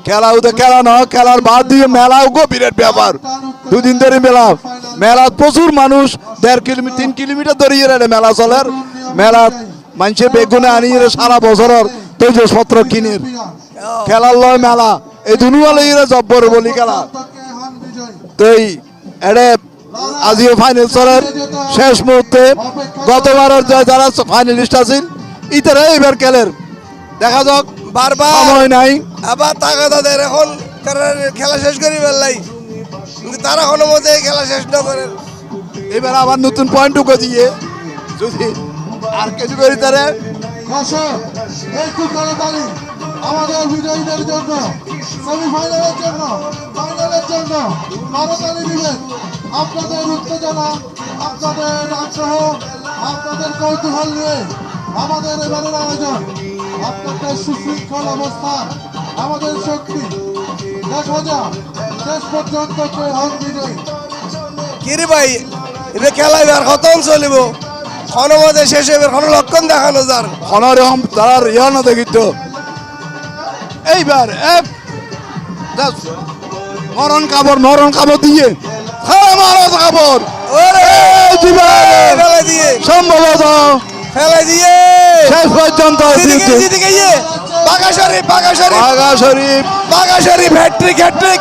খেলা তো খেলা ন, খেলার বাদ দিয়ে মেলাও বিরাট ব্যাপার। দুদিন ধরে মেলা প্রচুর মানুষ, 1.5 কিলোমিটার 3 কিলোমিটার ধরিয়ে মেলা চলের। মেলা মানুষের বেগুনে আনিয়ে সারা বছরের তৈজসপত্র কিনের খেলার লয় মেলা, এই দুনুয়ালে জব্বর বলি খেলা। তো এটা আজিও ফাইনাল চলের শেষ মুহূর্তে। গতবারের যারা ফাইনালিস্ট আছেন ইতারা এবার খেলের, দেখা যাক। বারবার সময় নাই, আবার টাকা তাদের এখন তারা খেলা শেষ করি বেলাই, কিন্তু তারা কোনো মতে খেলা শেষ না করে। এবার আবার নতুন পয়েন্ট ঢুকে দিয়ে যদি আর কিছু করি তারা আমাদের বিজয়ীদের জন্য, সেমিফাইনালের জন্য, ফাইনালের জন্য করতালি দিবেন। আপনাদের উত্তেজনা, আপনাদের আগ্রহ, আপনাদের কৌতূহল নিয়ে আমাদের এবারের আয়োজন, আপনাদের সুশৃঙ্খল অবস্থান আমাদের শক্তি। দেখা যাক শেষ পর্যন্ত কে হন বিজয়ী। কিরে ভাই, এটা খেলা এবার খতম চলিব, কোনো মতে শেষ এবার কোনো লক্ষণ দেখানো যার অনরকম তার ইহানো দেখিত। এইবার মরণ কাপড় দিয়ে মরণ কাপড় ফেলা দিয়ে সম্ভবত ফেলা দিয়ে শেষ পর্যন্ত বাঘা শরীফ বাঘা শরীফ হ্যাট্রিক হ্যাট্রিক